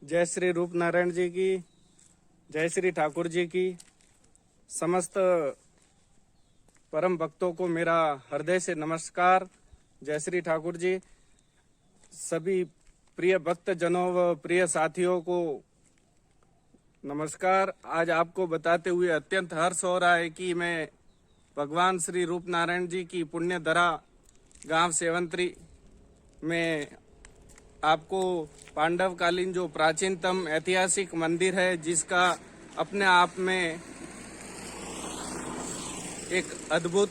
जय श्री रूप नारायण जी की, जय श्री ठाकुर जी की। समस्त परम भक्तों को मेरा हृदय से नमस्कार। जय श्री ठाकुर जी। सभी प्रिय भक्त जनों व प्रिय साथियों को नमस्कार। आज आपको बताते हुए अत्यंत हर्ष हो रहा है कि मैं भगवान श्री रूप नारायण जी की पुण्य धरा गांव सेवंतरी में आपको पांडवकालीन जो प्राचीनतम ऐतिहासिक मंदिर है, जिसका अपने आप में एक अद्भुत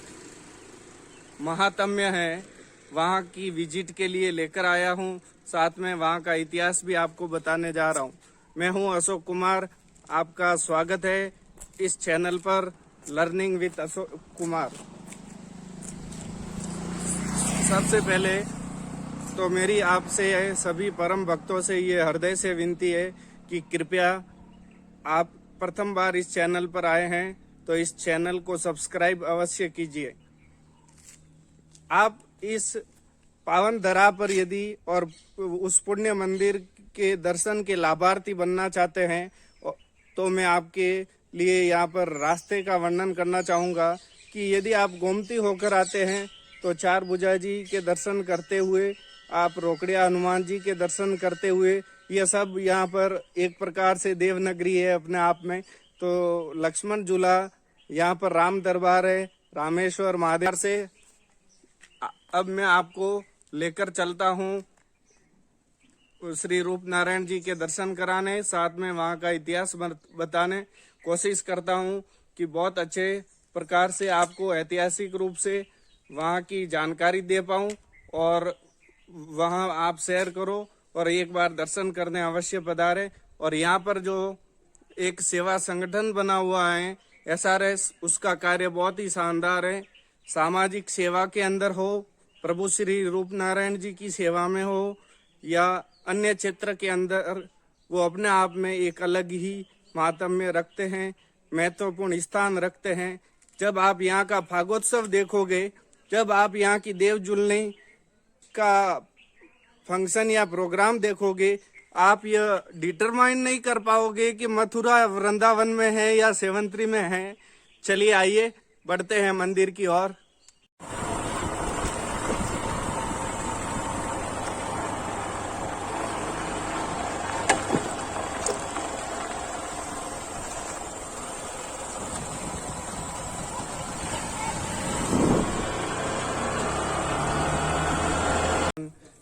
महात्म्य है, वहाँ की विजिट के लिए लेकर आया हूँ। साथ में वहाँ का इतिहास भी आपको बताने जा रहा हूँ। मैं हूँ अशोक कुमार, आपका स्वागत है इस चैनल पर लर्निंग विद अशोक कुमार। सबसे पहले तो मेरी आपसे सभी परम भक्तों से ये हृदय से विनती है कि कृपया आप प्रथम बार इस चैनल पर आए हैं तो इस चैनल को सब्सक्राइब अवश्य कीजिए। आप इस पावन धरा पर यदि और उस पुण्य मंदिर के दर्शन के लाभार्थी बनना चाहते हैं तो मैं आपके लिए यहाँ पर रास्ते का वर्णन करना चाहूँगा कि यदि आप गोमती होकर आते हैं तो चार भुजा जी के दर्शन करते हुए, आप रोकड़िया हनुमान जी के दर्शन करते हुए, यह सब यहाँ पर एक प्रकार से देवनगरी है अपने आप में। तो लक्ष्मण झूला, यहाँ पर राम दरबार है, रामेश्वर महादेव से अब मैं आपको लेकर चलता हूँ श्री रूप नारायण जी के दर्शन कराने, साथ में वहाँ का इतिहास बताने कोशिश करता हूँ कि बहुत अच्छे प्रकार से आपको ऐतिहासिक रूप से वहाँ की जानकारी दे पाऊँ और वहाँ आप शेयर करो और एक बार दर्शन करने अवश्य पधारे। और यहाँ पर जो एक सेवा संगठन बना हुआ है SRS, उसका कार्य बहुत ही शानदार है। सामाजिक सेवा के अंदर हो, प्रभु श्री रूप नारायण जी की सेवा में हो या अन्य क्षेत्र के अंदर, वो अपने आप में एक अलग ही महात्म्य रखते हैं, महत्वपूर्ण स्थान रखते हैं। जब आप यहाँ का फागोत्सव देखोगे, जब आप यहाँ की देव जुलने का फंक्शन या प्रोग्राम देखोगे, आप यह डिटरमाइन नहीं कर पाओगे कि मथुरा वृंदावन में है या सेवंतरी में है। चलिए आइए बढ़ते हैं मंदिर की ओर।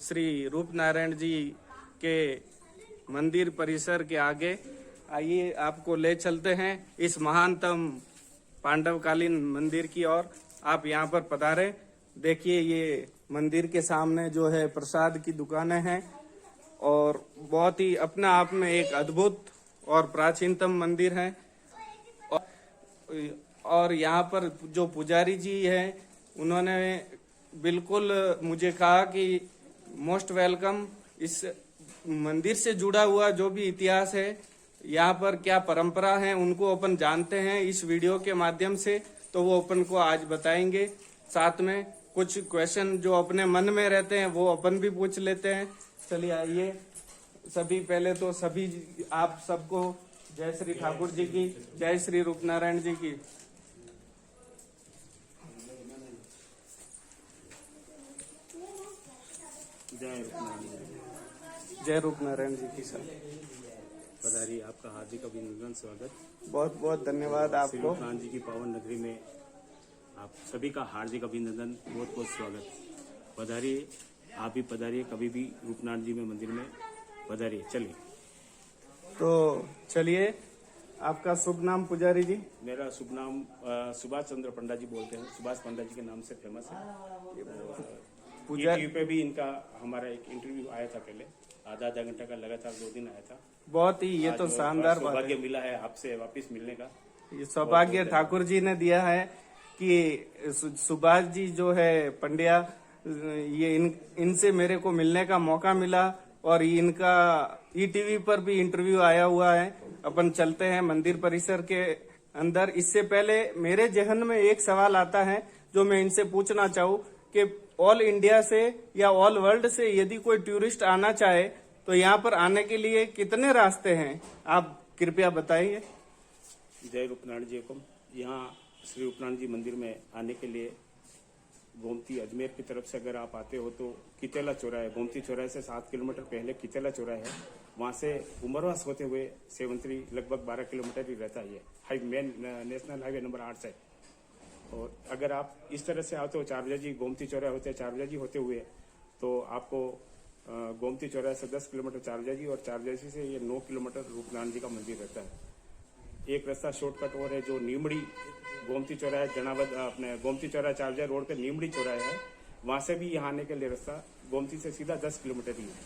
श्री रूप नारायण जी के मंदिर परिसर के आगे आइए, आपको ले चलते हैं इस महानतम पांडवकालीन मंदिर की ओर। आप यहाँ पर पधारे। देखिए, ये मंदिर के सामने जो है प्रसाद की दुकानें हैं और बहुत ही अपने आप में एक अद्भुत और प्राचीनतम मंदिर है। और यहाँ पर जो पुजारी जी हैं, उन्होंने बिल्कुल मुझे कहा कि मोस्ट वेलकम। इस मंदिर से जुड़ा हुआ जो भी इतिहास है, यहाँ पर क्या परंपरा है, उनको अपन जानते हैं इस वीडियो के माध्यम से, तो वो अपन को आज बताएंगे। साथ में कुछ क्वेश्चन जो अपने मन में रहते हैं वो अपन भी पूछ लेते हैं। चलिए आइए। सभी पहले तो सभी आप सबको जय श्री ठाकुर जी की, जय श्री रूप नारायण जी की। जय रूप नारायण जी की सर। पधारिए, आपका हार्दिक अभिनंदन, स्वागत। बहुत बहुत धन्यवाद आपको। श्री जी की पावन नगरी में आप सभी का हार्दिक अभिनंदन, बहुत बहुत स्वागत। पधारिए, आप भी पधारिए, कभी भी रूपनाथ जी में मंदिर में पधारिए। चलिए। तो चलिए, आपका शुभ नाम पुजारी जी? मेरा शुभ नाम सुभाष चंद्र पंडा जी बोलते हैं। सुभाष पंडा जी के नाम से फेमस है। पुजारी पे भी इनका हमारा एक इंटरव्यू आया था पहले, आधा घंटा का, लगातार 2 दिन आया था। बहुत ही ये तो शानदार सौभाग्य मिला है आपसे वापस मिलने का। ये सौभाग्य ठाकुर जी ने दिया है कि सुभाष जी जो है पंड्या, ये इनसे मेरे को मिलने का मौका मिला और इनका ETV पर भी इंटरव्यू आया हुआ है। अपन चलते हैं मंदिर परिसर के अंदर। इससे पहले मेरे जहन में एक सवाल आता है जो मैं इनसे पूछना चाहूँ कि ऑल इंडिया से या ऑल वर्ल्ड से यदि कोई टूरिस्ट आना चाहे तो यहाँ पर आने के लिए कितने रास्ते हैं, आप कृपया बताइए। जय रूपनारायण जी को। यहाँ श्री रूपनारायण जी मंदिर में आने के लिए गोमती अजमेर की तरफ से अगर आप आते हो तो कितेला चौराहे, गोमती चौराहे से 7 किलोमीटर पहले कितेला चौराहे है, वहाँ से उमरवास होते हुए सेवंतरी लगभग 12 किलोमीटर ही रहता है। ये मेन नेशनल हाईवे नंबर 8 से। और अगर आप इस तरह से आते हो चारबजा जी, गोमती चौराहे होते चारबजा जी होते हुए, तो आपको गोमती चौराहे से 10 किलोमीटर चारबजा जी और चारबजा जी से ये 9 किलोमीटर रूपनारायण जी का मंदिर रहता है। एक रास्ता शॉर्टकट और है जो नीमड़ी गोमती चौराहे जनावद अपने गोमती चौराहे चारबजा रोड पे नीमड़ी चौराहे है, वहां से भी यहाँ आने के लिए रास्ता गोमती से सीधा 10 किलोमीटर ही है।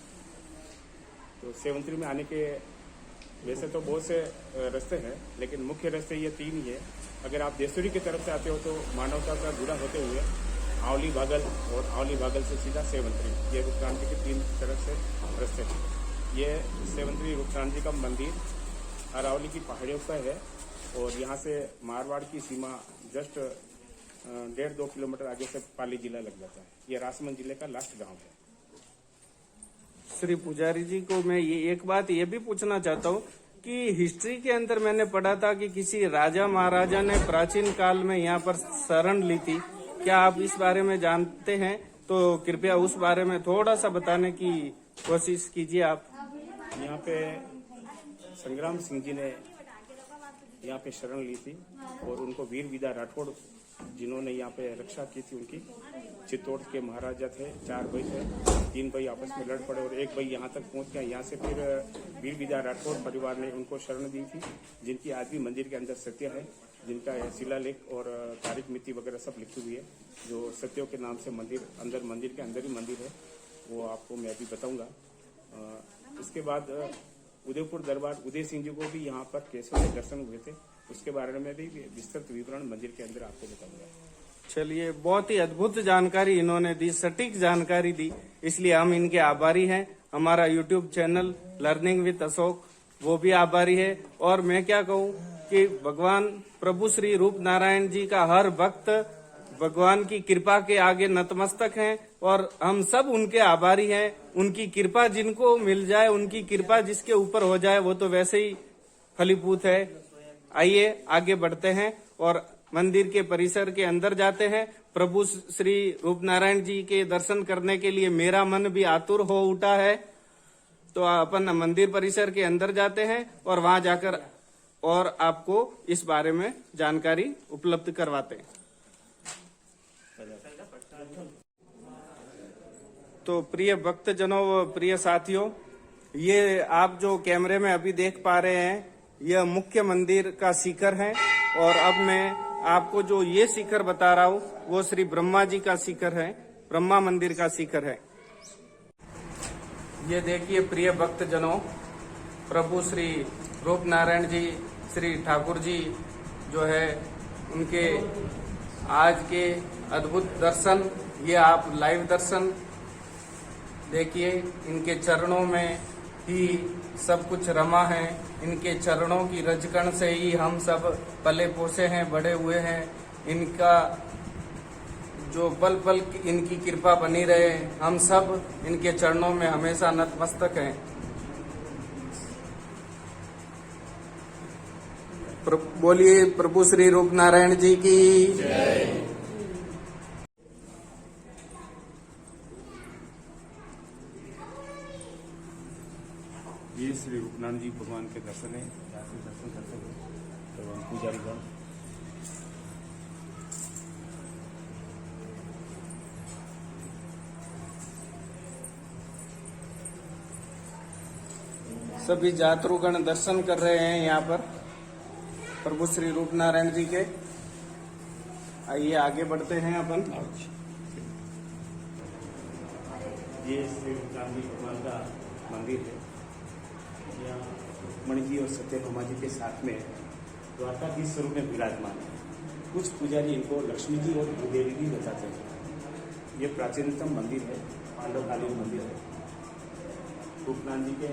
तो सेवंतरी में आने के वैसे तो बहुत से रास्ते हैं, लेकिन मुख्य रास्ते ये 3 ही है। अगर आप देसुरी की तरफ से आते हो तो मानवता का जुड़ा होते हुए आवली बागल और आवली बागल से सीधा सेवंतरी, ये रूपनारायण जी के 3 तरफ से रास्ते हैं। ये सेवंतरी रूपनारायण जी का मंदिर अरावली की पहाड़ियों पर है और यहाँ से मारवाड़ की सीमा जस्ट 1.5-2 किलोमीटर आगे से पाली जिला लग जाता है। ये राजसमंद जिले का लास्ट गांव है। श्री पुजारी जी को मैं ये एक बात ये भी पूछना चाहता हूँ कि हिस्ट्री के अंदर मैंने पढ़ा था कि किसी राजा महाराजा ने प्राचीन काल में यहाँ पर शरण ली थी। क्या आप इस बारे में जानते हैं? तो कृपया उस बारे में थोड़ा सा बताने की कोशिश कीजिए आप। यहाँ पे संग्राम सिंह जी ने यहाँ पे शरण ली थी और उनको वीर विदा राठौड़ जिन्होंने यहाँ पे रक्षा की थी उनकी, चित्तौड़ के महाराजा थे, 4 भाई थे, 3 भाई आपस में लड़ पड़े और 1 भाई यहाँ तक पहुँच गया। यहाँ से फिर वीर विदा राठौड़ परिवार ने उनको शरण दी थी, जिनकी आज भी मंदिर के अंदर सत्य है, जिनका शिलालेख और तारीख मिति वगैरह सब लिखी हुई है। जो सत्यों के नाम से मंदिर के अंदर ही मंदिर है, वो आपको मैं अभी बताऊंगा। इसके बाद उदयपुर दरबार उदय सिंह जी को भी यहाँ पर केसव में दर्शन हुए थे, उसके बारे में भी विस्तृत विवरण मंदिर के अंदर आपको बताऊंगा। चलिए, बहुत ही अद्भुत जानकारी इन्होंने दी, सटीक जानकारी दी, इसलिए हम इनके आभारी हैं। हमारा YouTube channel learning with Ashok वो भी आभारी है। और मैं क्या कहूँ कि भगवान प्रभु श्री रूप नारायण जी का हर भक्त भगवान की कृपा के आगे नतमस्तक हैं और हम सब उनके आभारी हैं। उनकी कृपा जिनको मिल जाए, उनकी कृपा जिसके ऊपर हो जाए, वो तो वैसे ही फलीभूत है। आइए आगे बढ़ते हैं और मंदिर के परिसर के अंदर जाते हैं। प्रभु श्री रूप नारायण जी के दर्शन करने के लिए मेरा मन भी आतुर हो उठा है। तो अपन मंदिर परिसर के अंदर जाते हैं और वहां जाकर और आपको इस बारे में जानकारी उपलब्ध करवाते हैं। तो प्रिय भक्तजनों व प्रिय साथियों, ये आप जो कैमरे में अभी देख पा रहे हैं, यह मुख्य मंदिर का शिखर है। और अब मैं आपको जो ये शिखर बता रहा हूँ वो श्री ब्रह्मा जी का शिखर है, ब्रह्मा मंदिर का शिखर है। ये देखिए प्रिय भक्तजनों, प्रभु श्री रूप नारायण जी, श्री ठाकुर जी जो है, उनके आज के अद्भुत दर्शन, ये आप लाइव दर्शन देखिए। इनके चरणों में ही सब कुछ रमा है, इनके चरणों की रजकण से ही हम सब पले पोसे हैं, बड़े हुए हैं। इनका जो पल पल इनकी कृपा बनी रहे, हम सब इनके चरणों में हमेशा नतमस्तक हैं। बोलिए प्रभु श्री रूप नारायण जी की जय। ये श्री रूपनारायण जी भगवान के दर्शन है। यहाँ से दर्शन करते हुए तो पुजारी गण सभी यात्रुगण दर्शन कर रहे हैं यहाँ पर प्रभु श्री रूप नारायण जी के। आइए आगे बढ़ते हैं अपन। ये श्री रूपनारायण जी भगवान का मंदिर है। यहाँ मणि जी और सत्यभामा जी के साथ में द्वारकाधीश स्वरूप में विराजमान है। कुछ पुजारी इनको लक्ष्मी जी और भूदेवी भी बताते हैं। ये प्राचीनतम मंदिर है, पांडवकालीन मंदिर है। रूपनारायण जी के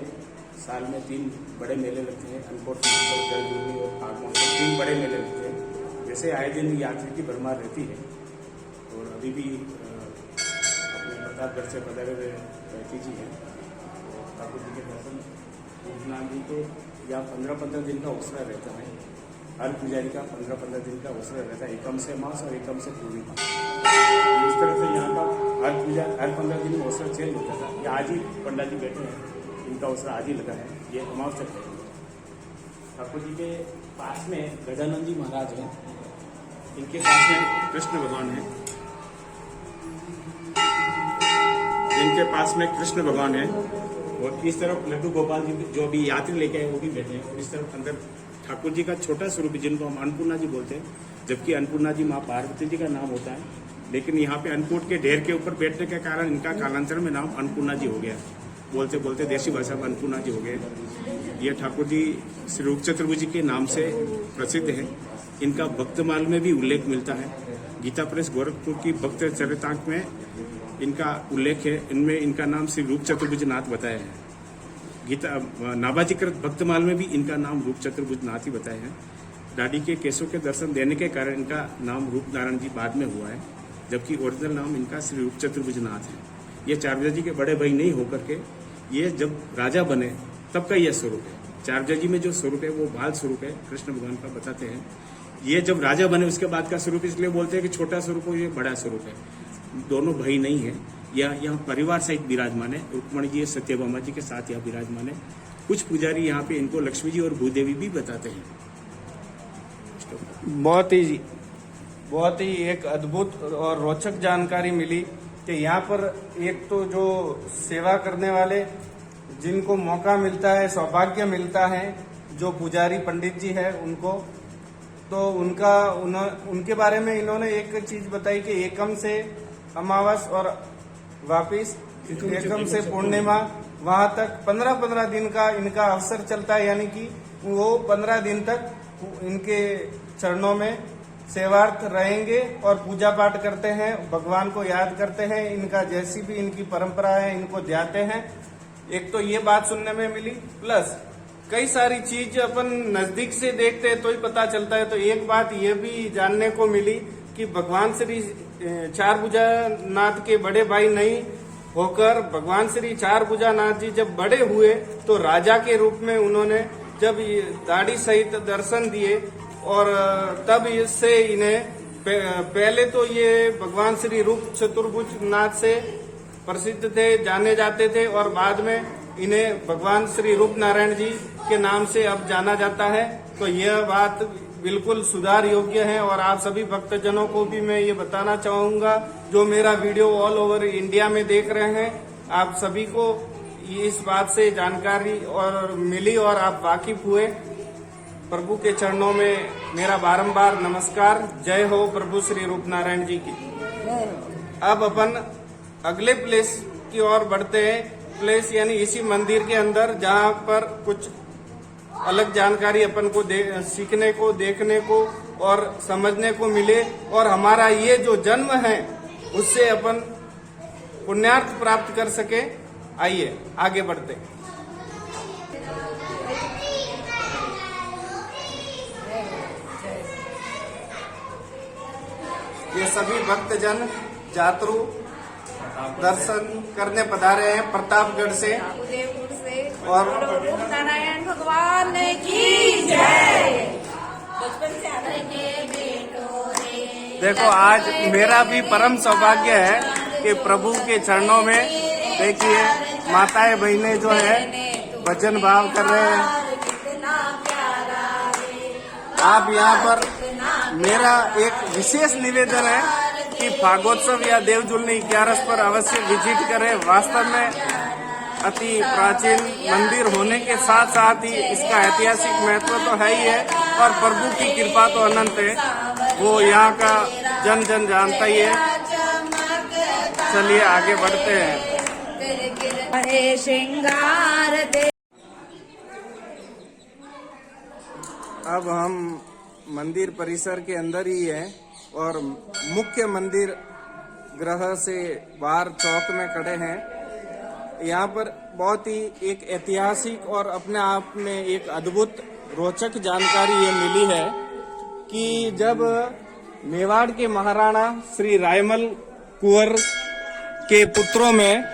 साल में 3 बड़े मेले लगते हैं, अनकोट महोत्सव, जयजुली और फाग महोत्सव, 3 बड़े मेले लगते हैं। जैसे आए दिन यात्री की भरमार रहती है और अभी भी अपने प्रतापगढ़ से पधारे हुए रहती जी हैं। ठाकुर जी के दर्शन रूपनारायण जी के यहाँ 15-15 दिन का अवसर रहता है। हर पुजारी का 15-15 दिन का अवसर रहता है, एकम से मास और एकम से पूर्णिमा। इस तरह से यहाँ का हर 15 दिन में अवसर चेंज होता था। ये आज ही पंडा जी बैठे हैं, इनका अवसर आज ही लगा है, ये अमावस्या है। ठाकुर जी के पास में गजानंद जी महाराज हैं, इनके पास में कृष्ण भगवान है, इनके पास में कृष्ण भगवान है, और इस तरफ लड्डू गोपाल जी जो अभी यात्री लेके आए वो भी बैठे हैं, और इस तरफ अंदर ठाकुर जी का छोटा स्वरूप जिनको हम अन्नपूर्णा जी बोलते हैं, जबकि अन्नपूर्णा जी माँ पार्वती जी का नाम होता है, लेकिन यहाँ पे अन्नकूट के ढेर के ऊपर बैठने के कारण इनका कालांतर में नाम अन्नपूर्णा जी हो गया। बोलते बोलते देसी भाषा में अन्नपूर्णा जी हो गए। ये ठाकुर जी श्री रूप चतुर्भुज के नाम से प्रसिद्ध है। इनका भक्तमाल में भी उल्लेख मिलता है। गीता प्रेस गोरखपुर की भक्त चरितांक में इनका उल्लेख है, इनमें इनका नाम श्री रूप चतुर्भुज नाथ बताया है। गीता नाबाजीकृत भक्तमाल में भी इनका नाम रूप चतुर्भुज नाथ ही बताया है। दाढ़ी के केसों के दर्शन देने के कारण इनका नाम रूप नारायण जी बाद में हुआ है, जबकि ओरिजिनल नाम इनका श्री रूप चतुर्भुज नाथ है। ये चारभुजा जी के बड़े भाई नहीं होकर के ये जब राजा बने तब का यह स्वरूप है। चारभुजा जी में जो स्वरूप है वो बाल स्वरूप है, कृष्ण भगवान का बताते हैं। ये जब राजा बने उसके बाद का स्वरूप इसलिए बोलते हैं कि छोटा स्वरूप हो, ये बड़ा स्वरूप है। दोनों भाई नहीं है, यहाँ परिवार सहित विराजमान है। रुक्मणी जी सत्यभामा जी के साथ यहाँ विराजमान है। कुछ पुजारी यहाँ पे इनको लक्ष्मी जी और भूदेवी भी बताते हैं। बहुत ही एक अद्भुत और रोचक जानकारी मिली कि यहाँ पर एक तो जो सेवा करने वाले जिनको मौका मिलता है, सौभाग्य मिलता है, जो पुजारी पंडित जी है उनको, तो उनके बारे में इन्होंने एक चीज बताई कि एकम से अमावस और वापिस एकम से पूर्णिमा वहां तक 15-15 दिन का इनका अवसर चलता है, यानी कि वो 15 दिन तक इनके चरणों में सेवार्थ रहेंगे और पूजा पाठ करते हैं, भगवान को याद करते हैं। इनका जैसी भी इनकी परंपरा है इनको ध्याते हैं। एक तो ये बात सुनने में मिली, प्लस कई सारी चीज अपन नजदीक से देखते हैं तो ही पता चलता है। तो एक बात ये भी जानने को मिली कि भगवान श्री चारभुजा नाथ के बड़े भाई नहीं होकर भगवान श्री चारभुजा नाथ जी जब बड़े हुए तो राजा के रूप में उन्होंने जब दाढ़ी सहित दर्शन दिए, और तब इससे इन्हें पहले तो ये भगवान श्री रूप चतुर्भुज नाथ से प्रसिद्ध थे, जाने जाते थे, और बाद में इन्हें भगवान श्री रूप नारायण जी के नाम से अब जाना जाता है। तो यह बात बिल्कुल सुधार योग्य है, और आप सभी भक्तजनों को भी मैं ये बताना चाहूंगा जो मेरा वीडियो ऑल ओवर इंडिया में देख रहे हैं, आप सभी को इस बात से जानकारी और मिली और आप वाकिफ हुए। प्रभु के चरणों में मेरा बारंबार नमस्कार। जय हो प्रभु श्री रूप नारायण जी की। अब अपन अगले प्लेस की ओर बढ़ते हैं। प्लेस यानी इसी मंदिर के अंदर जहाँ पर कुछ अलग जानकारी अपन को सीखने को, देखने को और समझने को मिले, और हमारा ये जो जन्म है उससे अपन पुण्यार्थ प्राप्त कर सके। आइए आगे बढ़ते हैं। ये सभी भक्तजन जातरू दर्शन करने पधारे हैं प्रतापगढ़ से, उदयपुर से, और नारायण भगवान की जय। बचपन से आते देखो आज मेरा भी परम सौभाग्य है कि प्रभु के चरणों में देखिए माताएं बहनें जो है भजन भाव कर रहे हैं। आप यहाँ पर, मेरा एक विशेष निवेदन है कि फागोत्सव या देवजुलनी 11 पर अवश्य विजिट करें। वास्तव में अति प्राचीन मंदिर होने के साथ साथ ही इसका ऐतिहासिक महत्व तो है ही है, और प्रभु की कृपा तो अनंत है, वो यहाँ का जन जन जानता ही है। चलिए आगे बढ़ते हैं। श्रृंगार अब हम मंदिर परिसर के अंदर ही है, और मुख्य मंदिर गृह से बाहर चौक में खड़े हैं। यहाँ पर बहुत ही एक ऐतिहासिक और अपने आप में एक अद्भुत रोचक जानकारी ये मिली है कि जब मेवाड़ के महाराणा श्री रायमल कुंवर के पुत्रों में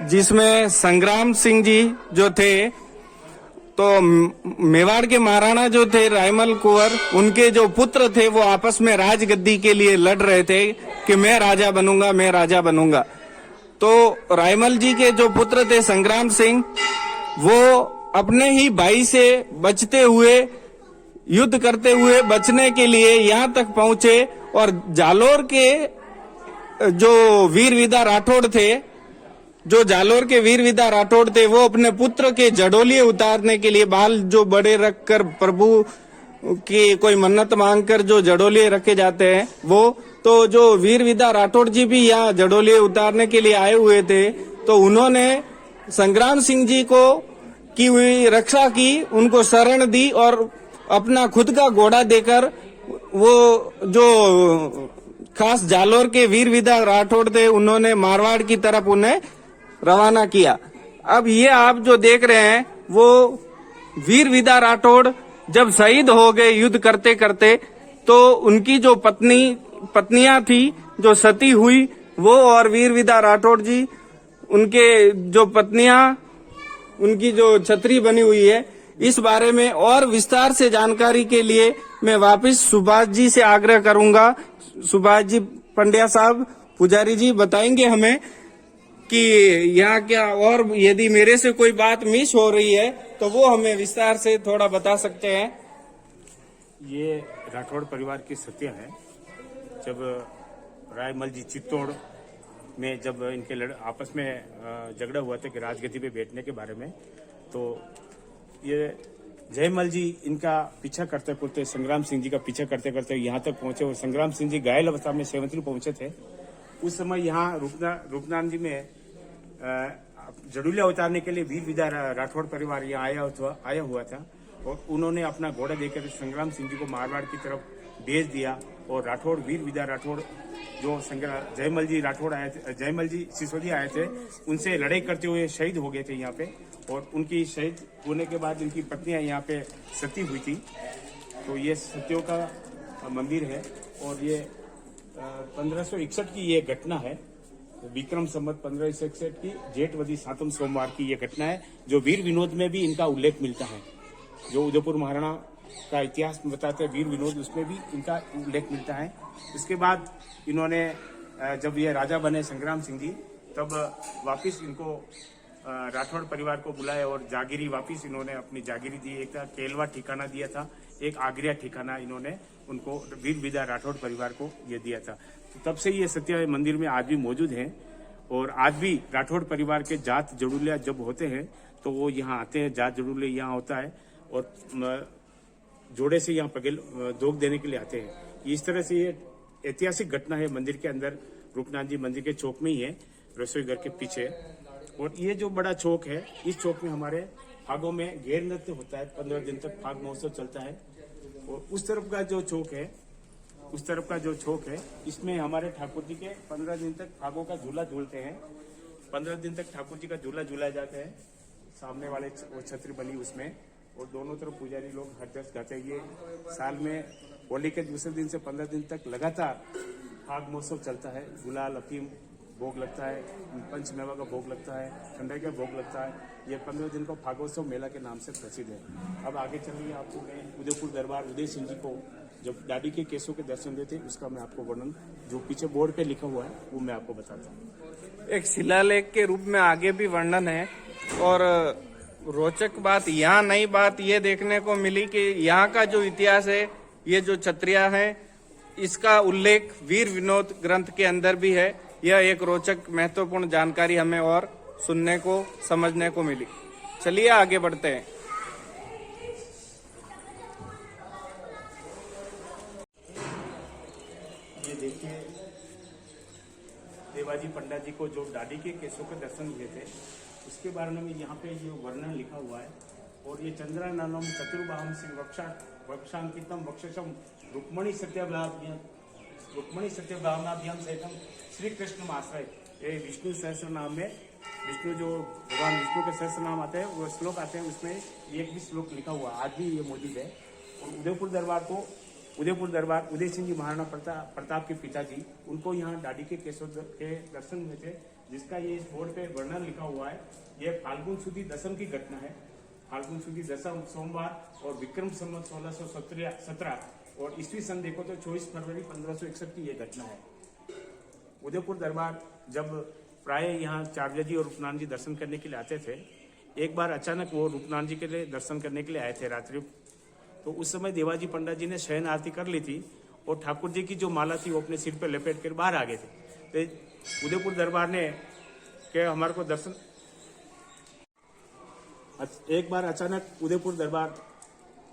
जिसमें संग्राम सिंह जी जो थे, तो मेवाड़ के महाराणा जो थे रायमल कुंवर, उनके जो पुत्र थे वो आपस में राजगद्दी के लिए लड़ रहे थे कि मैं राजा बनूंगा, मैं राजा बनूंगा। तो रायमल जी के जो पुत्र थे संग्राम सिंह, वो अपने ही भाई से बचते हुए, युद्ध करते हुए बचने के लिए यहाँ तक पहुंचे और जालोर के जो वीर विदा राठौड़ थे, जो जालोर के वीर विदा राठौड़ थे, वो अपने पुत्र के जडोलिये उतारने के लिए बाल जो बड़े रखकर प्रभु की कोई मन्नत मांगकर जो जडोलिये रखे जाते हैं वो, तो जो वीर विदा राठौड़ जी भी यहाँ जडोलिये उतारने के लिए आए हुए थे, तो उन्होंने संग्राम सिंह जी को की हुई रक्षा की, उनको शरण दी और अपना खुद का घोड़ा देकर वो जो खास जालोर के वीर विदा राठौड़ थे, उन्होंने मारवाड़ की तरफ उन्हें रवाना किया। अब ये आप जो देख रहे हैं वो वीर विदा राठौड़ जब शहीद हो गए युद्ध करते करते, तो उनकी जो पत्नियां थी जो सती हुई, वो और वीर विदा राठौड़ जी, उनके जो पत्नियां, उनकी जो छतरी बनी हुई है, इस बारे में और विस्तार से जानकारी के लिए मैं वापस सुभाष जी से आग्रह करूंगा। सुभाष जी पंड्या साहब, पुजारी जी बताएंगे हमें कि यहाँ क्या, और यदि मेरे से कोई बात मिस हो रही है तो वो हमें विस्तार से थोड़ा बता सकते हैं। ये राठौड़ परिवार की सत्य है। जब रायमल जी चित्तौड़ में जब इनके आपस में झगड़ा हुआ था कि राजगद्दी पे बैठने के बारे में, तो ये जयमल जी इनका पीछा करते करते, संग्राम सिंह जी का पीछा करते करते यहाँ तक पहुंचे और संग्राम सिंह जी घायल अवस्था में सेवंतरी पहुंचे थे। उस समय यहाँ रूपनारायण जी में जडोलिया उतारने के लिए वीर विदा राठौड़ परिवार यहाँ आया हुआ था और उन्होंने अपना घोड़ा देकर संग्राम सिंह जी को मारवाड़ की तरफ भेज दिया और राठौड़, वीर विदा राठौड़ जो जयमल जी राठौड़ आए थे, जयमल जी सिसोदिया आए थे, उनसे लड़ाई करते हुए शहीद हो गए थे यहाँ पे। और उनकी शहीद होने के बाद इनकी पत्नियां यहाँ पे सती हुई थी। तो ये सतियों का मंदिर है और ये 1561 की ये घटना है। विक्रम संवत 1561 की जेठवदी 7वें सोमवार की ये घटना है, जो वीर विनोद में भी इनका उल्लेख मिलता है। जो उदयपुर महाराणा का इतिहास बताते हैं वीर विनोद, उसमें भी इनका उल्लेख मिलता है। इसके बाद इन्होंने जब ये राजा बने संग्राम सिंह जी, तब वापिस इनको राठौड़ परिवार को बुलाया और जागीरी वापिस इन्होंने अपनी जागीरी दी। एक था केलवा ठिकाना दिया था, एक आगरिया ठिकाना इन्होंने उनको वीर विदा राठौड़ परिवार को ये दिया था। तो तब से ये सत्य मंदिर में आज भी मौजूद है और आज भी राठौड़ परिवार के जात जडोलिया जब होते हैं तो वो यहाँ आते हैं, जात जडोलिया यहाँ होता है और जोड़े से यहाँ पगेल दोग देने के लिए आते हैं। इस तरह से ये ऐतिहासिक घटना है मंदिर के अंदर। रूपनाथ जी मंदिर के चौक में ही है, रसोई घर के पीछे। और ये जो बड़ा चौक है, इस चौक में हमारे फागों में घेर नृत्य होता है, 15 दिन तक फाग महोत्सव चलता है। और उस तरफ का जो चौक है, इसमें हमारे ठाकुर जी के 15 दिन तक फागों का झूला झूलते हैं। 15 दिन तक ठाकुर जी का झूला झूलाया जाता है, सामने वाले वो छतरी बनी उसमें, और दोनों तरफ पुजारी लोग हर दस गाते हैं। ये साल में होली के दूसरे दिन से 15 दिन तक लगातार फाग महोत्सव चलता है। गुलाल अफीम भोग लगता है, पंचमेवा का भोग लगता है, ठंडाई का भोग लगता है। ये 15 दिन का फागोत्सव मेला के नाम से प्रसिद्ध है। अब आगे चलिए, आपको मैं उदयपुर दरबार उदय सिंह जी को जब दादी के केसों के दर्शन देते, उसका मैं आपको वर्णन जो पीछे बोर्ड पे लिखा हुआ है वो मैं आपको बताता हूँ। एक शिलालेख के रूप में आगे भी वर्णन है। और रोचक बात, यहाँ नई बात ये देखने को मिली कि यहाँ का जो इतिहास है, ये जो क्षत्रिया है, इसका उल्लेख वीर विनोद ग्रंथ के अंदर भी है। यह एक रोचक महत्वपूर्ण जानकारी हमें और सुनने को, समझने को मिली। चलिए आगे बढ़ते हैं। ये देखिए, देवाजी पंडा जी को जो दादी के केसों के दर्शन हुए थे, उसके बारे में यहाँ पे ये वर्णन लिखा हुआ है। और ये चंद्राननम चतुर्बाहम सिंह वक्षांकितम वक्षसम रुक्मणी सत्यभावनाभ्याम सहितम श्री कृष्ण आश्रय। ये विष्णु सहस्त्र नाम में, विष्णु जो भगवान विष्णु के सहस्त्र नाम आते हैं, वो श्लोक आते हैं, उसमें एक भी श्लोक लिखा हुआ आज भी ये मौजूद है। और उदयपुर दरबार उदय सिंह जी महाराणा प्रताप के पिताजी, उनको यहाँ दादी के केसों के दर्शन हुए थे, जिसका ये इस बोर्ड पे वर्णन लिखा हुआ है। ये फाल्गुन सुदी दशम की घटना है। फाल्गुन सुदी दशम सोमवार और विक्रम संवत 1617 और ईस्वी सन देखो तो 24 फरवरी 1561 की ये घटना है। उदयपुर दरबार जब प्राय यहाँ चारजा जी और रूपनारायण जी दर्शन करने के लिए आते थे, एक बार अचानक वो रूपनारायण जी के लिए दर्शन करने के लिए आए थे रात्रि। तो उस समय देवाजी पंडा जी ने शयन आरती कर ली थी और ठाकुर जी की जो माला थी वो अपने सिर पर लपेट कर बाहर आ गए थे। तो उदयपुर दरबार ने के हमारे को दर्शन, एक बार अचानक उदयपुर दरबार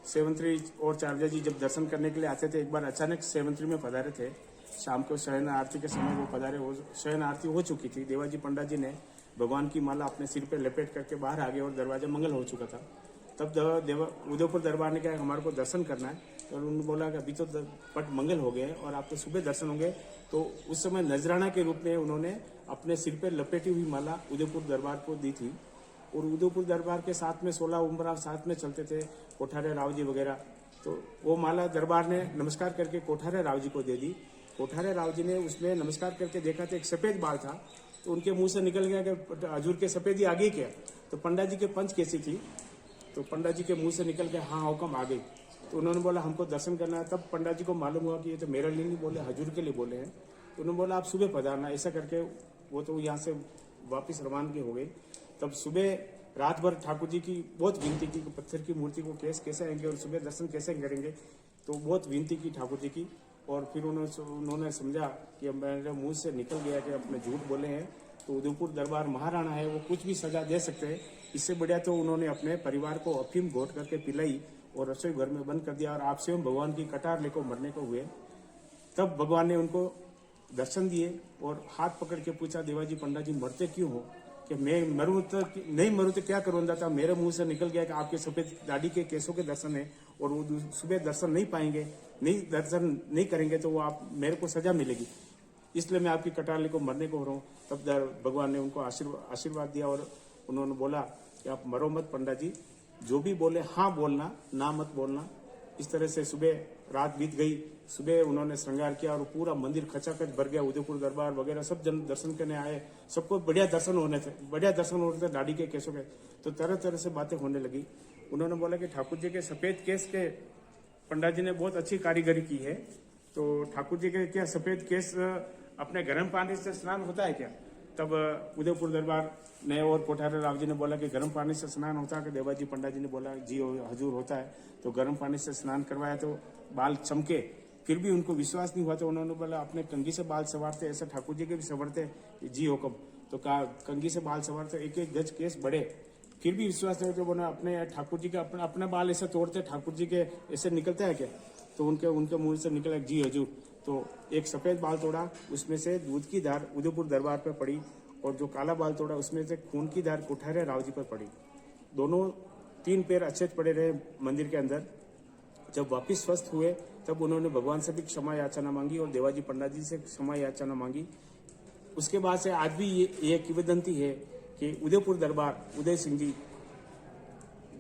सेवंतरी और चारजा जी जब दर्शन करने के लिए आते थे, एक बार अचानक सेवंतरी में पधारे थे। शाम को शयन आरती के समय वो पधारे, शयन आरती हो चुकी थी। देवाजी पंडा जी ने भगवान की माला अपने सिर पे लपेट करके बाहर आ गए और दरवाजा मंगल हो चुका था। तब उदयपुर दरबार ने कहा हमारे को दर्शन करना है, और उन्होंने बोला कि अभी तो पट मंगल हो गए और आपको सुबह दर्शन होंगे। तो उस समय नजराना के रूप में उन्होंने अपने सिर पे लपेटी हुई माला उदयपुर दरबार को दी थी। और उदयपुर दरबार के साथ में 16 उमरा साथ में चलते थे, कोठारे राव जी वगैरह। तो वो माला दरबार ने नमस्कार करके कोठारे राव जी को दे दी। कोठारे राव जी ने उसमें नमस्कार करके देखा तो एक सफेद बाल था। तो उनके मुंह से निकल गया कि हजूर के सफेदी आ गई क्या। तो पंडा जी के पंच कैसी थी, तो पंडा जी के मुंह से निकल के हाँ हुक्म आ गई। तो उन्होंने बोला हमको दर्शन करना है। तब पंडा जी को मालूम हुआ कि ये तो मेरे लिए नहीं बोले, हजूर के लिए बोले हैं। तो उन्होंने बोला आप सुबह पधारना। ऐसा करके वो तो यहाँ से वापिस रवानगी हो गई। तब सुबह रात भर ठाकुर जी की बहुत विनती की कि पत्थर की मूर्ति को कैसे आएंगे और सुबह दर्शन कैसे करेंगे। तो बहुत विनती की ठाकुर जी की। और फिर उन्होंने समझा कि मेरे मुंह से निकल गया कि अपने झूठ बोले हैं, तो उदयपुर दरबार महाराणा है, वो कुछ भी सजा दे सकते हैं। इससे बढ़िया तो उन्होंने अपने परिवार को अफीम घोट करके पिलाई और रसोई घर में बंद कर दिया और आप स्वयं भगवान की कटार लेकर मरने को हुए। तब भगवान ने उनको दर्शन दिए और हाथ पकड़ के पूछा देवाजी पंडा जी मरते क्यों हो, कि मैं मरूं तो नहीं मरूं तो क्या करूँ था। मेरे मुंह से निकल गया कि आपके सफेद दाढ़ी के केसों के दर्शन है और वो सुबह दर्शन नहीं पाएंगे, नहीं दर्शन नहीं करेंगे तो वो आप मेरे को सजा मिलेगी, इसलिए मैं आपकी कटार लेकर मरने को हो रहा हूँ। तब भगवान ने उनको आशीर्वाद दिया और उन्होंने बोला कि आप मरो मत पंडा जी, जो भी बोले हाँ बोलना, ना मत बोलना। इस तरह से सुबह रात बीत गई। सुबह उन्होंने श्रृंगार किया और पूरा मंदिर खचाखच भर गया। उदयपुर दरबार वगैरह सब जन दर्शन करने आए, सबको बढ़िया दर्शन हो रहे थे दाढ़ी के केसों के। तो तरह तरह से बातें होने लगी। उन्होंने बोला कि ठाकुर जी के सफेद केस के पंडा जी ने बहुत अच्छी कारीगरी की है। तो ठाकुर जी के क्या सफेद केस अपने गर्म पानी से स्नान होता है क्या। तब उदयपुर दरबार ने और कोठारे राव जी ने बोला कि गर्म पानी से स्नान होता है कि देवाजी पंडा जी ने बोला जी हजूर होता है। तो गर्म पानी से स्नान करवाया तो बाल चमके, फिर भी उनको विश्वास नहीं हुआ। तो उन्होंने बोला अपने कंघी से बाल सवारते ऐसा ठाकुर जी के भी सवरते जी हुक्म। तो कहा कंघी से बाल सवारते एक एक गज केस बढ़े, फिर भी विश्वास नहीं। तो बोला अपने ठाकुर जी का अपना बाल ऐसे तोड़ते ठाकुर जी के ऐसे निकलते हैं क्या। तो उनके मुंह से निकला जी हजूर। तो एक सफेद बाल तोड़ा, उसमें से दूध की धार उदयपुर दरबार पर पड़ी और जो काला बाल तोड़ा उसमें से खून की धार कोठारे राव जी पर पड़ी। दोनों 3 पैर अच्छे पड़े रहे मंदिर के अंदर। जब वापिस स्वस्थ हुए तब उन्होंने भगवान से भी क्षमा याचना मांगी और देवाजी पंडा जी से क्षमा याचना मांगी। उसके बाद से आज भी ये किंवदंती है कि उदयपुर दरबार उदय सिंह जी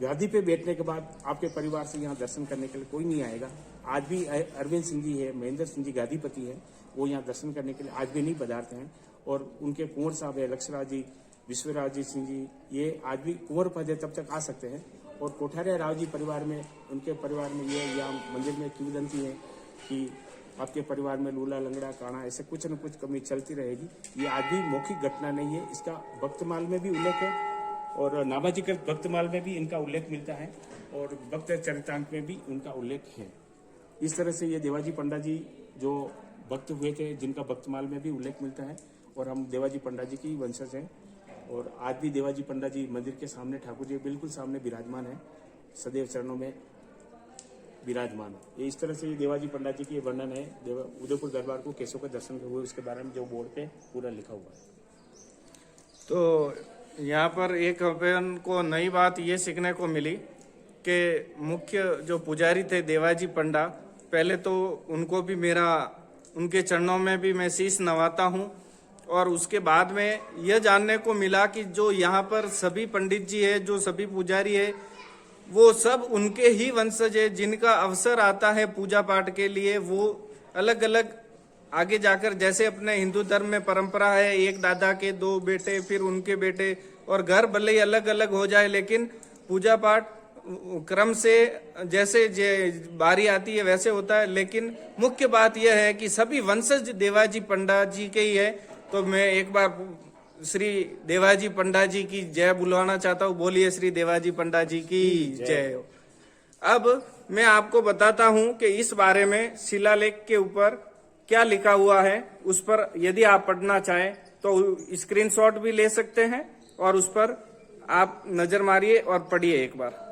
गादी पे बैठने के बाद आपके परिवार से यहाँ दर्शन करने के लिए कोई नहीं आएगा। आज भी अरविंद सिंह जी है, महेंद्र सिंह जी गादीपति है, वो यहाँ दर्शन करने के लिए आज भी नहीं पधारते हैं। और उनके कुंवर साहब है लक्ष्मराज जी, विश्वराज जी सिंह जी, ये आज भी कुंवर पद है तब तक आ सकते हैं। और कोठारे राव जी परिवार में, उनके परिवार में ये यहाँ मंदिर में किंवदंती है कि आपके परिवार में लूला लंगड़ा काना ऐसे कुछ न कुछ कमी चलती रहेगी। ये आज भी मौखिक घटना नहीं है, इसका भक्तमाल में भी उल्लेख है और नाभाजीकृत भक्तमाल में भी इनका उल्लेख मिलता है और भक्त चरितांक में भी उनका उल्लेख है। इस तरह से ये देवाजी पंडा जी जो भक्त हुए थे जिनका भक्तमाल में भी उल्लेख मिलता है और हम देवाजी पंडा जी की वंशज हैं। और आज भी देवाजी पंडा जी मंदिर के सामने ठाकुर जी बिल्कुल सामने विराजमान है, सदैव चरणों में विराजमान है। ये इस तरह से ये देवाजी पंडा जी की वर्णन है। उदयपुर दरबार को कैसों के दर्शन हुए उसके बारे में जो बोर्ड पे पूरा लिखा हुआ है। तो यहाँ पर एक अपन को नई बात ये सीखने को मिली कि मुख्य जो पुजारी थे देवाजी पंडा, पहले तो उनको भी उनके चरणों में भी मैं शीश नवाता हूँ। और उसके बाद में यह जानने को मिला कि जो यहाँ पर सभी पंडित जी है, जो सभी पुजारी है, वो सब उनके ही वंशज है। जिनका अवसर आता है पूजा पाठ के लिए वो अलग अलग आगे जाकर जैसे अपने हिंदू धर्म में परंपरा है, एक दादा के 2 बेटे, फिर उनके बेटे, और घर भले ही अलग अलग हो जाए लेकिन पूजा पाठ क्रम से जैसे बारी आती है वैसे होता है। लेकिन मुख्य बात यह है कि सभी वंशज देवाजी पंडा जी के ही है। तो मैं एक बार श्री देवाजी पंडा जी की जय बुलवाना चाहता हूँ। बोलिए श्री देवाजी पंडा जी की जय। अब मैं आपको बताता हूं कि इस बारे में शिलालेख के ऊपर क्या लिखा हुआ है। उस पर यदि आप पढ़ना चाहें तो स्क्रीनशॉट भी ले सकते हैं और उस पर आप नजर मारिए और पढ़िए एक बार।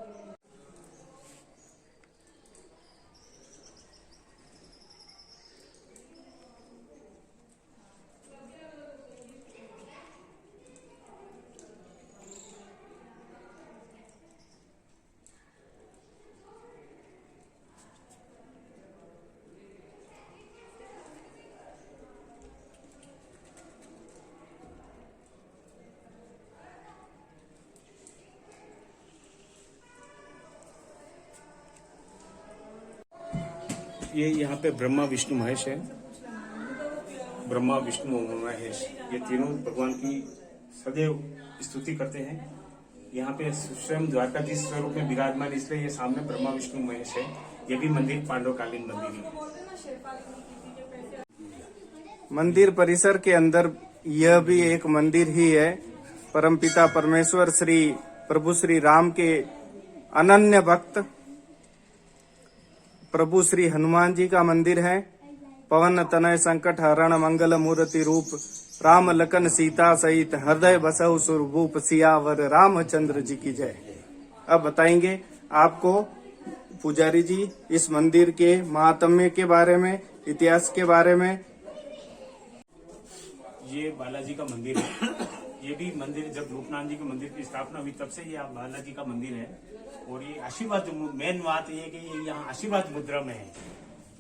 ये यहाँ पे ब्रह्मा विष्णु महेश है। ब्रह्मा विष्णु महेश ये तीनों भगवान की सदैव स्तुति करते हैं। यहाँ पे स्वयं द्वारकाधीश स्वरूप में विराजमान, इसलिए ये सामने ब्रह्मा विष्णु महेश है। ये भी मंदिर पांडवकालीन मंदिर है। मंदिर परिसर के अंदर यह भी एक मंदिर ही है। परमपिता परमेश्वर श्री प्रभु श्री राम के अनन्य भक्त प्रभु श्री हनुमान जी का मंदिर है। पवन तनय संकट हरण मंगल मूर्ति रूप राम लखन सीता सहित हृदय बसहु सुरभूप सियावर रामचंद्र जी की जय। अब बताएंगे आपको पुजारी जी इस मंदिर के महात्म्य के बारे में, इतिहास के बारे में। ये बालाजी का मंदिर है। ये भी मंदिर जब रूपनाथ जी के मंदिर की स्थापना हुई तब से ये बालाजी का मंदिर है। और ये आशीर्वाद, मेन बात ये कि ये यहाँ आशीर्वाद मुद्रा में है।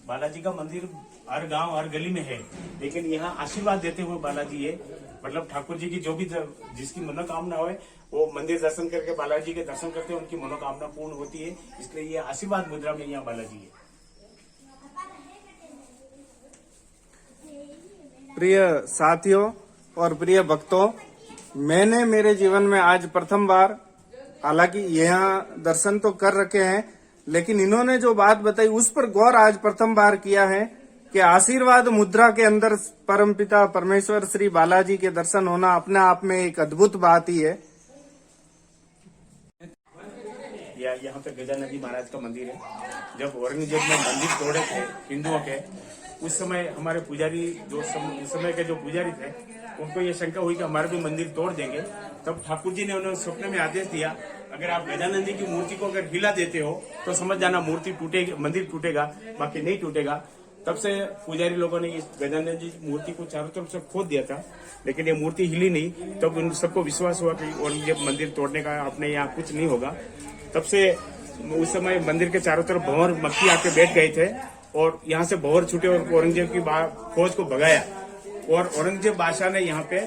बालाजी का मंदिर हर गांव हर गली में है, लेकिन यहाँ आशीर्वाद देते हुए बालाजी है। मतलब ठाकुर जी की जो भी जिसकी मनोकामना हो वो मंदिर दर्शन करके बालाजी के दर्शन करते हैं, उनकी मनोकामना पूर्ण होती है। इसलिए ये आशीर्वाद मुद्रा में यहाँ बालाजी है। प्रिय साथियों और प्रिय भक्तों, मैंने मेरे जीवन में आज प्रथम बार, हालांकि यहाँ दर्शन तो कर रखे हैं, लेकिन इन्होंने जो बात बताई उस पर गौर आज प्रथम बार किया है कि आशीर्वाद मुद्रा के अंदर परमपिता परमेश्वर श्री बालाजी के दर्शन होना अपने आप में एक अद्भुत बात ही है। यहाँ पे गजानन जी महाराज का मंदिर है। जब औरंगजेब ने मंदिर तोड़े थे हिंदुओं के, उस समय हमारे पुजारी उस समय के जो पुजारी थे उनको ये शंका हुई कि हमारे भी मंदिर तोड़ देंगे। तब ठाकुर जी ने उन्हें स्वप्न में आदेश दिया, अगर आप गजानन जी की मूर्ति को अगर हिला देते हो तो समझ जाना मूर्ति टूटेगी, मंदिर टूटेगा, बाकी नहीं टूटेगा। तब से पुजारी लोगों ने इस गजानन जी की मूर्ति को चारों तरफ से खोद दिया था, लेकिन ये मूर्ति हिली नहीं। तब उन सबको विश्वास हुआ कि औरंगजेब मंदिर तोड़ने का अपने यहाँ कुछ नहीं होगा। तब से उस समय मंदिर के चारों तरफ भंवर मक्खी आके बैठ गए थे और यहाँ से भंवर छूटे और औरंगजेब की फौज को भगाया। और औरंगजेब बादशाह ने यहाँ पे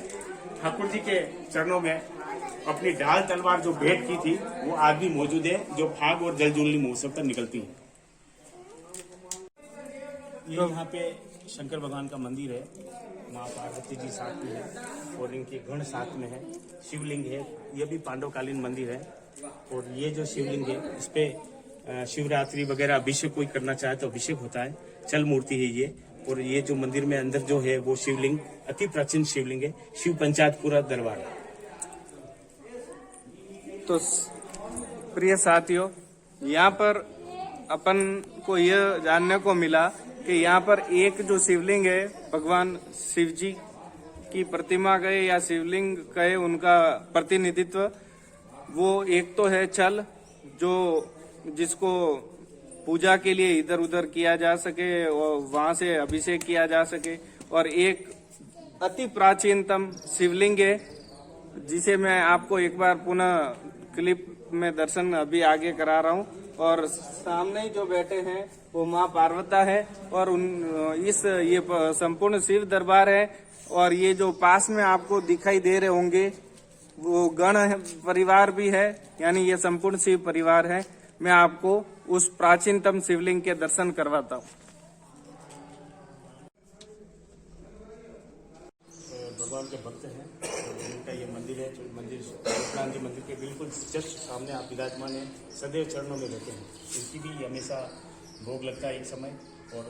ठाकुर जी के चरणों में अपनी ढाल तलवार जो भेंट की थी वो आज भी मौजूद है, जो फाग और जलजूलनी महोत्सव तक निकलती है। ये यहाँ पे शंकर भगवान का मंदिर है। माँ पार्वती जी साथ में है और इनके गण साथ में है। शिवलिंग है, ये भी पांडवकालीन मंदिर है। और ये जो शिवलिंग है इस पे शिवरात्रि वगैरह अभिषेक कोई करना चाहे तो अभिषेक होता है। चल मूर्ति है ये। और ये जो मंदिर में अंदर जो है वो शिवलिंग अति प्राचीन शिवलिंग है, शिव पंचायतपुरा दरबार। तो प्रिय साथियों, यहाँ पर अपन को यह जानने को मिला कि यहाँ पर एक जो शिवलिंग है, भगवान शिव जी की प्रतिमा कहे या शिवलिंग कहे, उनका प्रतिनिधित्व, वो एक तो है छल, जो जिसको पूजा के लिए इधर उधर किया जा सके और वहां से अभिषेक किया जा सके। और एक अति प्राचीनतम शिवलिंग है जिसे मैं आपको एक बार पुनः क्लिप में दर्शन अभी आगे करा रहा हूँ। और सामने ही जो बैठे हैं वो माँ पार्वता है और ये संपूर्ण शिव दरबार है। और ये जो पास में आपको दिखाई दे रहे होंगे वो गण परिवार भी है, यानी ये संपूर्ण शिव परिवार है। मैं आपको उस प्राचीनतम शिवलिंग के दर्शन करवाता हूँ। भगवान के भक्त हैं। इनका ये मंदिर है, जो मंदिर रूपनाथ जी मंदिर के बिल्कुल जस्ट सामने आप विराजमान हैं, सदैव चरणों में रहते हैं। इनकी भी हमेशा भोग लगता है एक समय, और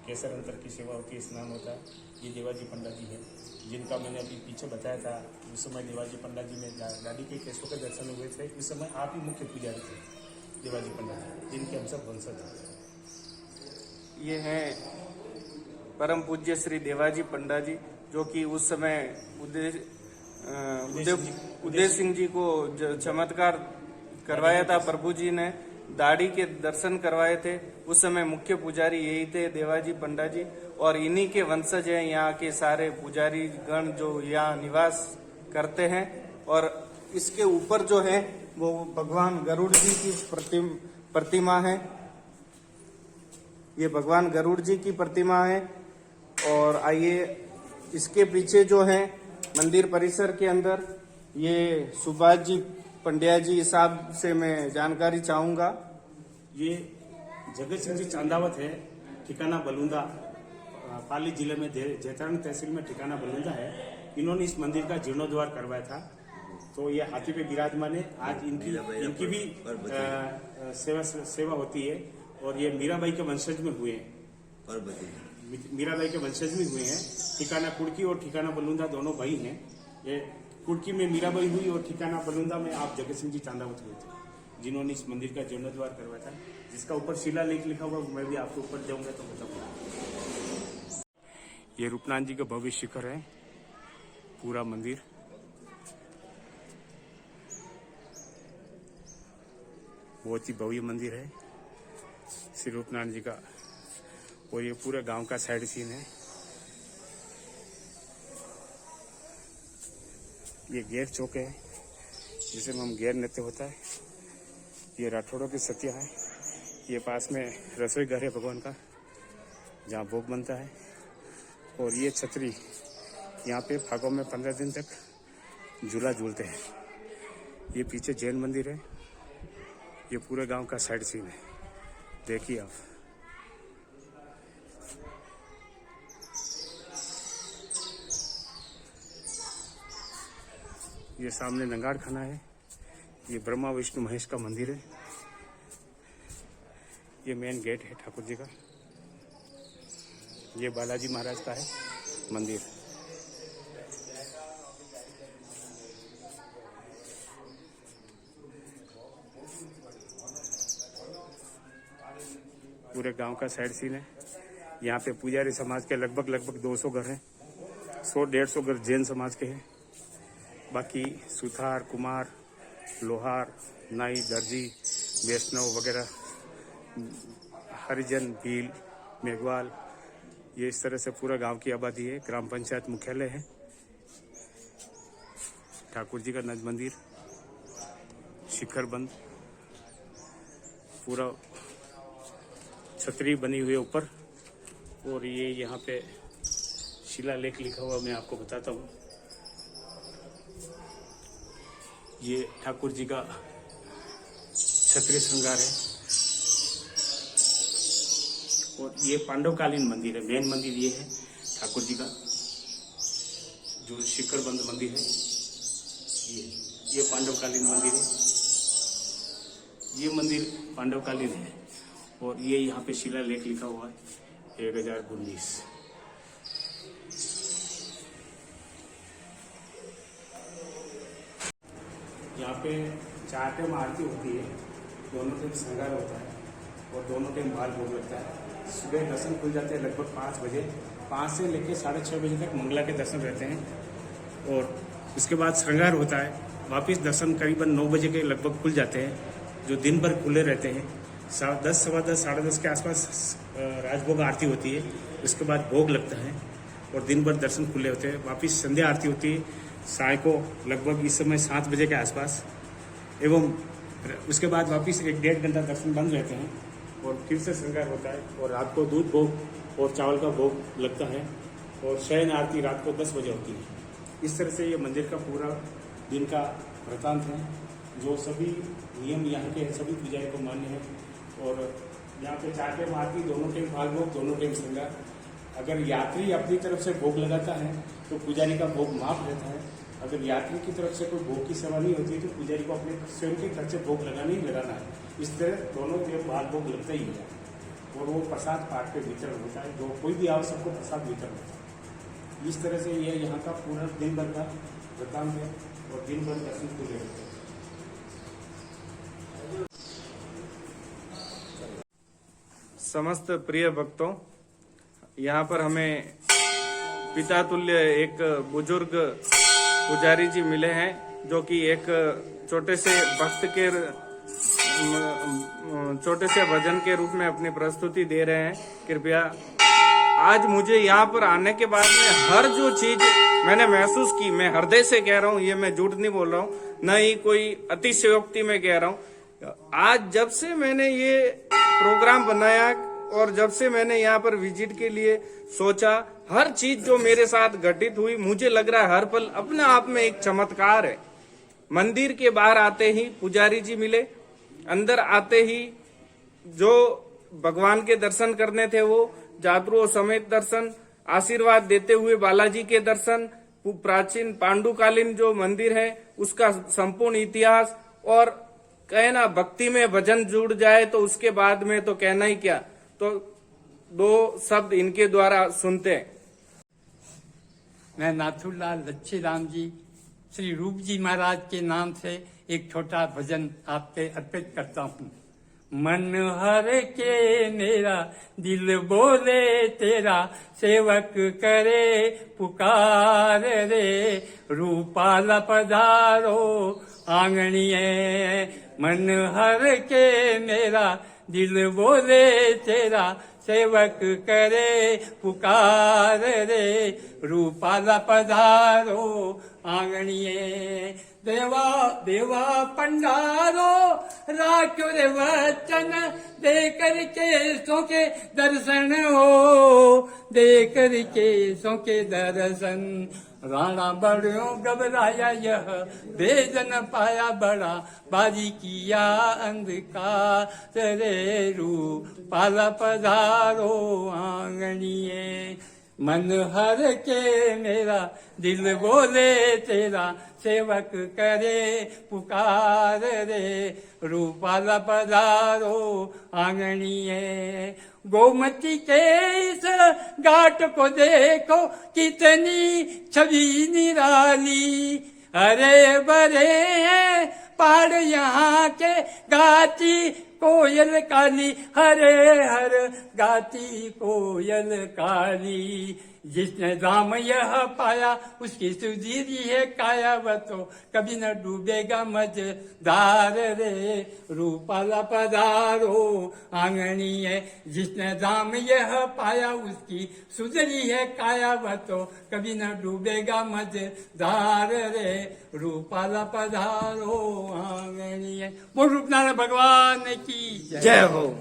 केसर अंतर की सेवा होती है, स्नान होता है। ये देवाजी पंडा जी है, जिनका मैंने अभी पीछे बताया था। उस समय देवाजी पंडा जी में दादी के केसों के दर्शन हुए थे। उस समय आप ही मुख्य पुजारी थे, देवाजी पंडा जी, जिनके हम सब वंशज हैं। ये हैं परम पूज्य श्री देवाजी पंडा जी, जो कि उस समय उदय सिंह जी को चमत्कार करवाया था। प्रभु जी ने दाढ़ी के दर्शन करवाए थे। उस समय मुख्य पुजारी यही थे, देवाजी पंडा जी, और इन्हीं के वंशज हैं यहाँ के सारे पुजारी गण जो यहाँ निवास करते हैं। और इसके ऊपर जो है वो भगवान गरुड़ जी की प्रतिमा है। ये भगवान गरुड़ जी की प्रतिमा है। और आइए, इसके पीछे जो है मंदिर परिसर के अंदर, ये सुभाष जी पंड्या जी साहब से मैं जानकारी चाहूंगा। ये जगत सिंह जी चांदावत है, ठिकाना बलूंदा, पाली जिले में जैतरण तहसील में ठिकाना बलूंदा है। इन्होंने इस मंदिर का जीर्णोद्धार करवाया था। तो ये हाथी पे विराजमान है। आज इनकी भी सेवा होती है। और ये मीराबाई के वंशज में हुए हैं, मीराबाई के वंशज में हुए हैं। ठिकाना कुड़की और ठिकाना बलूंदा दोनों भाई हैं। ये कुड़की में मीराबाई हुई और ठिकाना बलूंदा में आप जगत सिंह जी चांदावत हुए थे, जिन्होंने इस मंदिर का जीर्णोद्धार करवाया था, जिसका ऊपर शिलालेख लिखा हुआ। मैं भी आपको ऊपर जाऊंगा तो बताऊंगा। ये रूपनाथ जी का भव्य शिखर है, पूरा मंदिर। बहुत ही भव्य मंदिर है श्री रूपनाथ जी का। और ये पूरे गांव का साइड सीन है। ये घेर चौक है, जिसे हम घेर नृत्य होता है। ये राठौड़ों की सत्या है। ये पास में रसोई घर है भगवान का, जहाँ भोग बनता है। और ये छतरी, यहाँ पे फागों में 15 दिन तक झूला झूलते हैं। ये पीछे जैन मंदिर है। ये पूरे गांव का साइड सीन है, देखिए आप। ये सामने नंगाड़ खाना है। ये ब्रह्मा विष्णु महेश का मंदिर है। ये मेन गेट है ठाकुर जी का। ये बालाजी महाराज का है मंदिर। पूरे गांव का साइड सीन है। यहाँ पे पुजारी समाज के लगभग 200 घर हैं। 100-150 घर जैन समाज के हैं। बाकी सुथार, कुमार, लोहार, नाई, दर्जी, वैष्णव वगैरह, हरिजन, भील, मेघवाल, ये इस तरह से पूरा गांव की आबादी है। ग्राम पंचायत मुख्यालय है। ठाकुर जी का नज मंदिर, शिखर बंद, पूरा छतरी बनी हुई है ऊपर। और ये यहाँ पे शिलालेख लिखा हुआ मैं आपको बताता हूँ। ये ठाकुर जी का छतरी श्रृंगार है। और ये पांडवकालीन मंदिर है। मेन मंदिर ये है ठाकुर जी का, जो शिखर बंद मंदिर है। ये पांडवकालीन मंदिर है। ये मंदिर पांडवकालीन है। और ये यहाँ पे शिलालेख लिखा हुआ है 1019। यहाँ पे 4 टाइम आरती होती है, दोनों टाइम श्रृंगार होता है और दोनों टाइम बाल भोग लगता है। सुबह दर्शन खुल जाते हैं लगभग 5 बजे। 5 से लेकर 6:30 बजे तक मंगला के दर्शन रहते हैं। और उसके बाद श्रृंगार होता है। वापिस दर्शन करीबन 9 बजे के लगभग खुल जाते हैं, जो दिन भर खुले रहते हैं। 10, सवा 10, 10:30 के आसपास राजभोग आरती होती है। उसके बाद भोग लगता है और दिन भर दर्शन खुले होते हैं। वापिस संध्या आरती होती है साय को लगभग इस समय 7 बजे के आसपास। एवं उसके बाद वापिस 1-1.5 घंटा दर्शन बंद रहते हैं और फिर से श्रृंगार होता है। और रात को दूध भोग और चावल का भोग लगता है। और शयन आरती रात को 10 बजे होती है। इस तरह से ये मंदिर का पूरा दिन का वृतांत है, जो सभी नियम यहाँ के सभी पुजारी को मान्य है। और यहाँ पे 4 टाइम आरती, दोनों टाइम बाल भोग, दोनों टाइम श्रृंगार। अगर यात्री अपनी तरफ से भोग लगाता है तो पुजारी का भोग माफ रहता है। अगर यात्री की तरफ से कोई भोग की सेवा नहीं होती तो पुजारी को अपने स्वयं के खर्च से भोग लगाना ही लगाना है। इस तरह दोनों के बाल भोग लगता ही है और वो प्रसाद पाठ पे वितरण होता है। जो कोई भी आओ सबको प्रसाद वितरण होता है। इस तरह से ये यहाँ का पूरा दिन भर का वृतांत है और दिन भर दर्शन पूरे होते हैं। समस्त प्रिय भक्तों, यहाँ पर हमें पिता तुल्य एक बुजुर्ग पुजारी जी मिले हैं, जो कि एक छोटे से भक्त के छोटे से भजन के रूप में अपनी प्रस्तुति दे रहे हैं। कृपया आज मुझे यहाँ पर आने के बाद में हर जो चीज मैंने महसूस की, मैं हृदय से कह रहा हूँ, ये मैं झूठ नहीं बोल रहा हूँ, न ही कोई अतिशयोक्ति में कह रहा हूँ। आज जब से मैंने ये प्रोग्राम बनाया और जब से मैंने यहाँ पर विजिट के लिए सोचा, हर चीज जो मेरे साथ घटित हुई, मुझे लग रहा है हर पल अपने आप में एक चमत्कार है। मंदिर के बाहर आते ही पुजारी जी मिले, अंदर आते ही जो भगवान के दर्शन करने थे वो जातरुओं समेत दर्शन, आशीर्वाद देते हुए बालाजी के दर्शन, प्राचीन पांडुकालीन जो मंदिर है उसका संपूर्ण इतिहास, और कहना भक्ति में भजन जुड़ जाए तो उसके बाद में तो कहना ही क्या। तो दो शब्द इनके द्वारा सुनते हैं। मैं नाथुलाल लच्छी राम जी श्री रूप जी महाराज के नाम से एक छोटा भजन आपके अर्पित करता हूँ। मन हर के मेरा दिल बोले तेरा, सेवक करे पुकार रे, रूपाला पधारो आंगणिये। मन हर के मेरा दिल बोले तेरा, सेवक करे पुकार रे, रूपाला पधारो आंगणिये। देवा देवा पंडारो राख्यो रे वचन, देकर के सोके दर्शन हो, देकर के सोके दर्शन। राणा बड़ो घबराया यह भेजन पाया, बड़ा बाजी किया अंधकार रे, रूपाला पधारो आंगणिये। मन हर के मेरा दिल बोले तेरा, सेवक करे पुकार रे, रूपाला पधारो आंगणिये। गोमती के इस घाट को देखो कितनी छवि निराली, हरे भरे हैं पहाड़ यहाँ के, गाती कोयल काली, हरे हर गाती कोयल काली। जिसने धाम यह पाया उसकी सुधीरी है काया, वह तो कभी न डूबेगा मझधार रे, रूपाला पधारो आंगणिये। जिसने धाम यह पाया उसकी सुधरी है काया, वह तो कभी न डूबेगा मझधार रे, रूपाला पधारो आंगणिये। वो रूपनारायण भगवान की जय हो।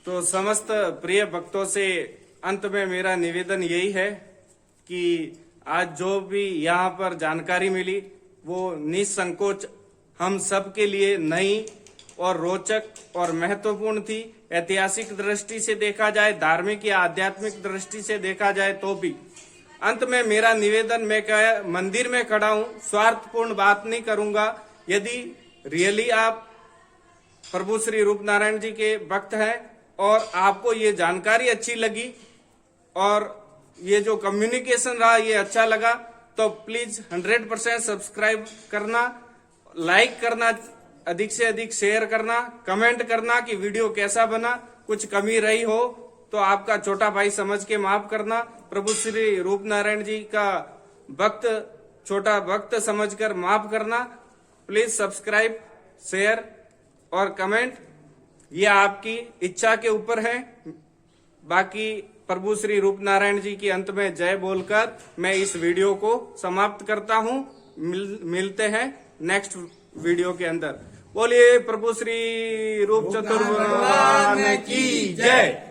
तो समस्त प्रिय भक्तों से अंत में मेरा निवेदन यही है कि आज जो भी यहाँ पर जानकारी मिली वो निसंकोच हम सब के लिए नई और रोचक और महत्वपूर्ण थी। ऐतिहासिक दृष्टि से देखा जाए, धार्मिक या आध्यात्मिक दृष्टि से देखा जाए तो भी। अंत में मेरा निवेदन, मैं मंदिर में खड़ा हूँ, स्वार्थपूर्ण बात नहीं करूंगा। यदि रियली आप प्रभु श्री रूप नारायण जी के भक्त हैं और आपको ये जानकारी अच्छी लगी और ये जो कम्युनिकेशन रहा ये अच्छा लगा, तो प्लीज 100% सब्सक्राइब करना, लाइक करना, अधिक से अधिक शेयर करना, कमेंट करना कि वीडियो कैसा बना। कुछ कमी रही हो तो आपका छोटा भाई समझ के माफ करना। प्रभु श्री रूप नारायण जी का भक्त, छोटा भक्त समझकर माफ करना। प्लीज सब्सक्राइब, शेयर और कमेंट, ये आपकी इच्छा के ऊपर है। बाकी प्रभु श्री रूप नारायण जी की अंत में जय बोलकर मैं इस वीडियो को समाप्त करता हूँ। मिलते हैं नेक्स्ट वीडियो के अंदर। बोलिए प्रभु श्री रूप चतुर्भुवन की जय।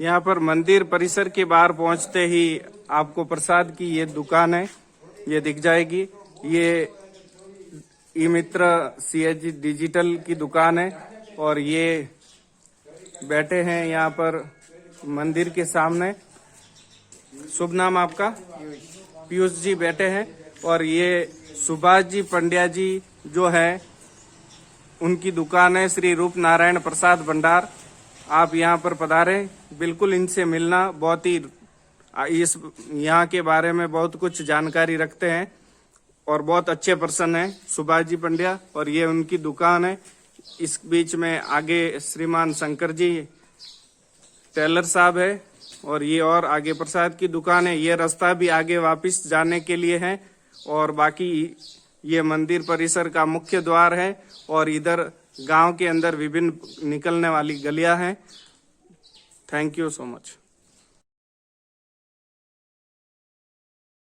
यहाँ पर मंदिर परिसर के बाहर पहुंचते ही आपको प्रसाद की ये दुकान है, ये दिख जाएगी। ये ई मित्र CSG डिजिटल की दुकान है और ये बैठे हैं यहाँ पर मंदिर के सामने। शुभ नाम आपका? पीयूष जी बैठे हैं। और ये सुभाष जी पंड्या जी जो है, उनकी दुकान है श्री रूप नारायण प्रसाद भंडार। आप यहाँ पर पधारे, बिल्कुल इनसे मिलना। बहुत ही इस यहाँ के बारे में बहुत कुछ जानकारी रखते हैं और बहुत अच्छे पर्सन है सुभाष जी पंड्या। और ये उनकी दुकान है। इस बीच में आगे श्रीमान शंकर जी टेलर साहब है और ये और आगे प्रसाद की दुकान है। ये रास्ता भी आगे वापस जाने के लिए है। और बाकी ये मंदिर परिसर का मुख्य द्वार है और इधर गांव के अंदर विभिन्न निकलने वाली गलियां हैं। Thank you so much.